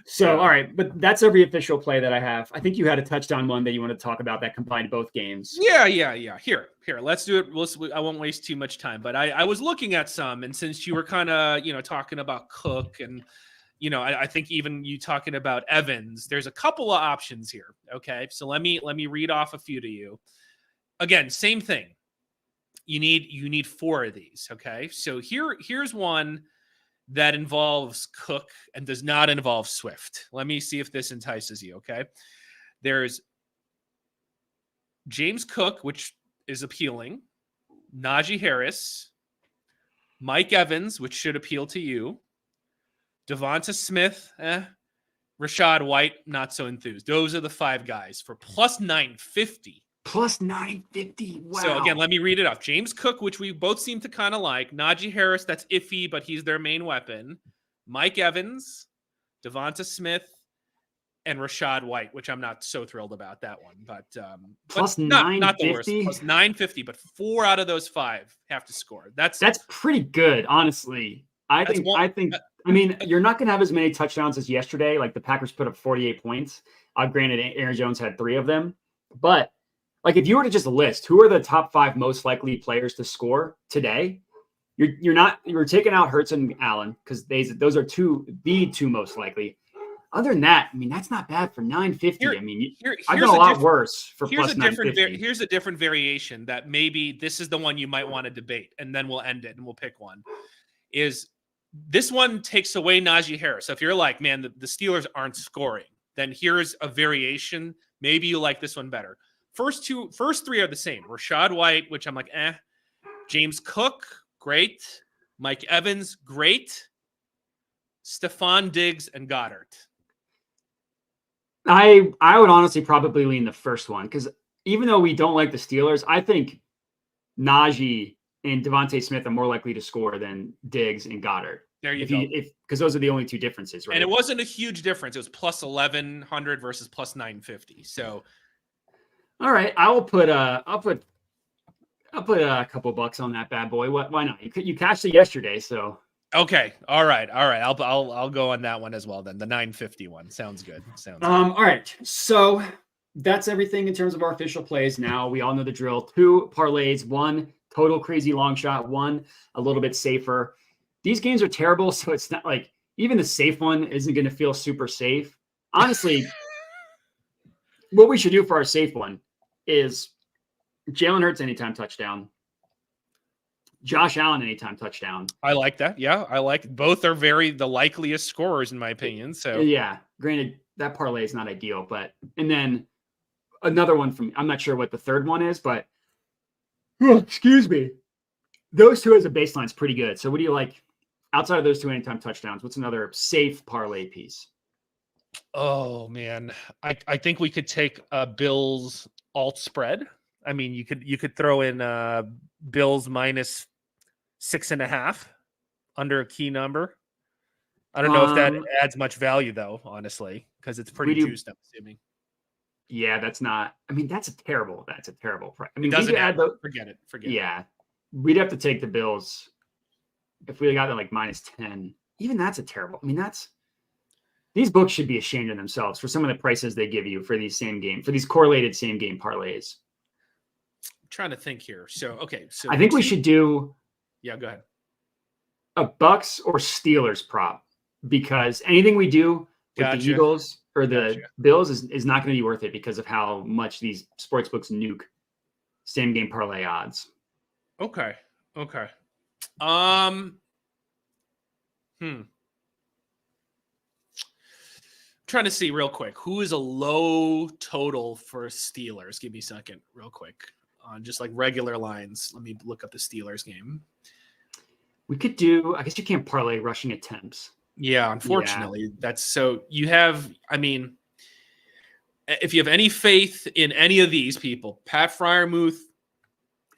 Speaker 1: So, all right, but that's every official play that I have. I think you had a touchdown one that you want to talk about that combined both games.
Speaker 2: Yeah. Here, let's do it. I won't waste too much time, but I was looking at some, and since you were kind of, talking about Cook and, I think even you talking about Evans, there's a couple of options here. Okay. So let me read off a few to you. Again, same thing. You need 4 of these. Okay. So here's one that involves Cook and does not involve Swift. Let me see if this entices you. Okay. There's James Cook, which is appealing, Najee Harris, Mike Evans, which should appeal to you, Devonta Smith, Rashad White, not so enthused. Those are the 5 guys for plus 950.
Speaker 1: Plus 950. Wow.
Speaker 2: So again, let me read it off. James Cook, which we both seem to kind of like. Najee Harris, that's iffy, but he's their main weapon. Mike Evans, Devonta Smith, and Rashad White, which I'm not so thrilled about that one. But
Speaker 1: plus
Speaker 2: not the worst.
Speaker 1: 950?
Speaker 2: Plus 950, but 4 out of those 5 have to score. That's
Speaker 1: pretty good, honestly. I mean, you're not going to have as many touchdowns as yesterday. Like the Packers put up 48 points. Granted, Aaron Jones had 3 of them, but like if you were to just list who are the top 5 most likely players to score today, you're taking out Hurts and Allen because those are the two most likely. Other than that, I mean, that's not bad for 950. I mean, I've done a lot worse for plus 950.
Speaker 2: Here's a different variation that maybe this is the one you might want to debate, and then we'll end it and we'll pick one. Is this one takes away Najee Harris? So if you're like, man, the Steelers aren't scoring, then here's a variation. Maybe you like this one better. First 3 are the same. Rashad White, which I'm like, James Cook, great. Mike Evans, great. Stephon Diggs and Goddard.
Speaker 1: I would honestly probably lean the first one because even though we don't like the Steelers, I think Najee and Devontae Smith are more likely to score than Diggs and Goddard.
Speaker 2: There you go.
Speaker 1: Because those are the only 2 differences, right?
Speaker 2: And it wasn't a huge difference. It was plus 1,100 versus plus 950. So,
Speaker 1: all right, I'll put a couple bucks on that bad boy. Why not? You cashed it yesterday, so.
Speaker 2: Okay. All right. I'll go on that one as well then. The 950 one sounds good.
Speaker 1: All right. So that's everything in terms of our official plays. Now we all know the drill. 2 parlays, 1 total crazy long shot, 1 a little bit safer. These games are terrible, so it's not like even the safe one isn't going to feel super safe. Honestly, what we should do for our safe one is Jalen Hurts anytime touchdown. Josh Allen anytime touchdown.
Speaker 2: I like that. Yeah, I like both are the likeliest scorers in my opinion. So
Speaker 1: yeah, granted that parlay is not ideal, but and then another one from I'm not sure what the third one is, but excuse me. Those 2 as a baseline is pretty good. So what do you like outside of those 2 anytime touchdowns? What's another safe parlay piece?
Speaker 2: Oh man, I think we could take Bills alt spread. I mean, you could throw in Bills minus 6.5 under a key number. I don't know if that adds much value though, honestly, because it's pretty juiced. I'm assuming.
Speaker 1: Yeah, that's not. I mean, that's a terrible price. I mean,
Speaker 2: it doesn't add. Forget it.
Speaker 1: Yeah, we'd have to take the Bills if we got that like minus 10. Even that's a terrible. I mean, these books should be ashamed of themselves for some of the prices they give you for these correlated same game parlays.
Speaker 2: I'm trying to think here. So
Speaker 1: I think we should do.
Speaker 2: Yeah, go ahead.
Speaker 1: A Bucks or Steelers prop because anything we do with the Eagles or the Bills is not going to be worth it because of how much these sports books nuke same game parlay odds.
Speaker 2: Okay. Trying to see real quick who is a low total for Steelers. Give me a second, real quick, on just like regular lines. Let me look up the Steelers game.
Speaker 1: We could do. I guess you can't parlay rushing attempts.
Speaker 2: Yeah, unfortunately, that's so. You have. I mean, if you have any faith in any of these people, Pat Freiermuth,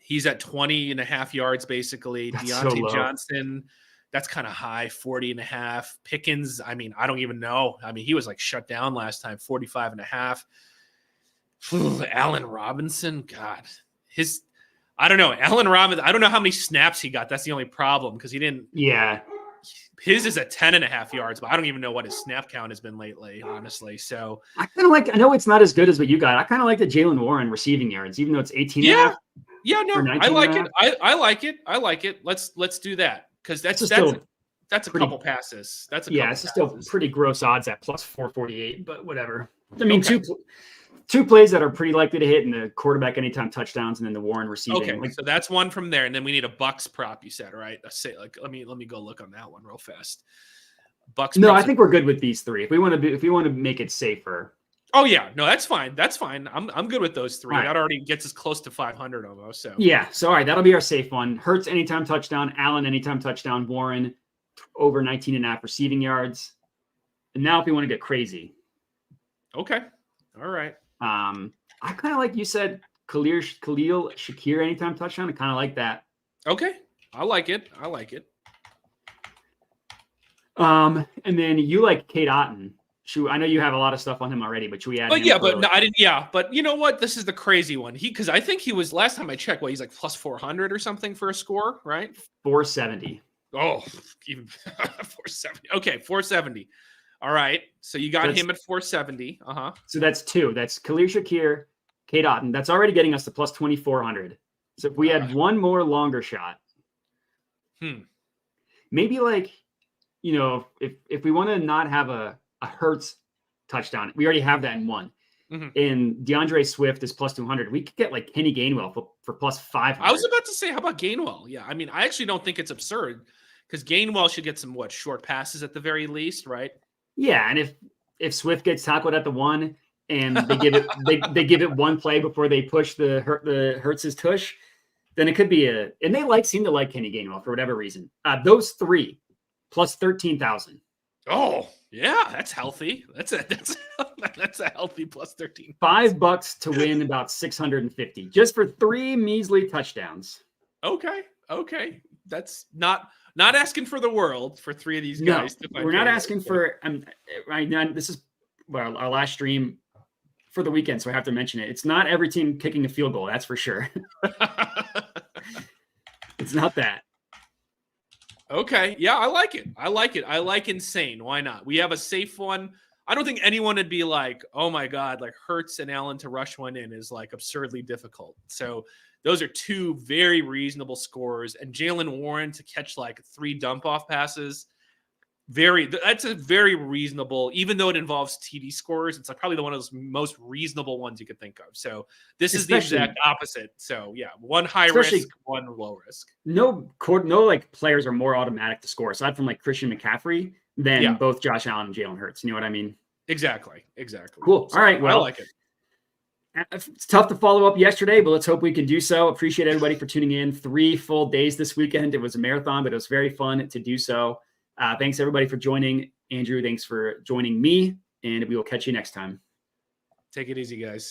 Speaker 2: He's at 20.5 yards, basically.
Speaker 1: That's so
Speaker 2: Deontay
Speaker 1: low.
Speaker 2: Johnson, that's kind of high, 40.5. Pickens, I mean, I don't even know. I mean, he was like shut down last time, 45.5. Allen Robinson, God, I don't know. Allen Robinson, I don't know how many snaps he got. That's the only problem because he didn't.
Speaker 1: Yeah.
Speaker 2: His is at 10.5 yards, but I don't even know what his snap count has been lately, honestly. So
Speaker 1: I kind of like, I know it's not as good as what you got. I kind of like the Jalen Warren receiving yards, even though it's 18 and a half.
Speaker 2: Yeah, no, I like it. I like it. I like it. Let's do that because that's a couple passes. That's a couple
Speaker 1: it's still pretty gross odds at plus 448, but whatever. I mean, two plays that are pretty likely to hit, and the quarterback anytime touchdowns, and then the Warren receiving.
Speaker 2: Okay, so that's one from there, and then we need a Bucks prop. You said, right? Say let me go look on that one real fast. Bucks.
Speaker 1: No, I think we're good with these three. If we want to make it safer.
Speaker 2: Oh yeah, no, that's fine. That's fine. I'm good with those three.
Speaker 1: Right.
Speaker 2: That already gets us close to 500 almost. So
Speaker 1: yeah, so all right, that'll be our safe one. Hurts anytime touchdown, Allen anytime touchdown, Warren over 19.5 receiving yards. And now if we want to get crazy.
Speaker 2: Okay. All right.
Speaker 1: I kind of like you said, Khalil Shakir anytime touchdown. I kind of like that.
Speaker 2: Okay. I like it.
Speaker 1: And then you like Kate Otten. I know you have a lot of stuff on him already, but should we add?
Speaker 2: But yeah, but no, I didn't. Yeah, but you know what? This is the crazy one. Because I think he was last time I checked. Well, he's like plus 400 or something for a score, right?
Speaker 1: 470.
Speaker 2: Oh, even 470. Okay, 470. All right. So you got him at 470.
Speaker 1: So that's two. That's Khalil Shakir, Kate Otten. That's already getting us to plus 2,400. So if we had one more longer shot, maybe like, if we want to not have a Hurts touchdown, we already have that in one. And DeAndre Swift is plus 200. We could get like Kenny Gainwell for plus 500.
Speaker 2: I was about to say, how about Gainwell? Yeah, I mean, I actually don't think it's absurd because Gainwell should get some short passes at the very least, right?
Speaker 1: Yeah, and if Swift gets tackled at the one and they give it they give it one play before they push the Hurts's tush, then it could be and they seem to like Kenny Gainwell for whatever reason. Those three plus 13,000.
Speaker 2: Oh yeah, that's healthy. That's a healthy plus 13.
Speaker 1: $5 to win about 650 just for three measly touchdowns.
Speaker 2: Okay, that's not asking for the world for three of these guys.
Speaker 1: No, we're not asking for. Right now, this is our last stream for the weekend, so I have to mention it. It's not every team kicking a field goal. That's for sure. It's not that.
Speaker 2: Okay. Yeah, I like it. I like insane. Why not? We have a safe one. I don't think anyone would be like, oh my God, like Hurts and Allen to rush one in is like absurdly difficult. So those are two very reasonable scores. And Jalen Warren to catch like 3 dump off passes. That's a very reasonable, even though it involves TD scores, it's like probably one of those most reasonable ones you could think of. So this is the exact opposite. So yeah, one high risk, one low risk. No
Speaker 1: like players are more automatic to score aside from like Christian McCaffrey than both Josh Allen and Jalen Hurts. You know what I mean?
Speaker 2: Exactly.
Speaker 1: Cool.
Speaker 2: So,
Speaker 1: all right. Well,
Speaker 2: I like it.
Speaker 1: It's tough to follow up yesterday, but let's hope we can do so. Appreciate everybody for tuning in. 3 full days this weekend. It was a marathon, but it was very fun to do so. Thanks everybody for joining. Andrew, thanks for joining me, and we will catch you next time.
Speaker 2: Take it easy, guys.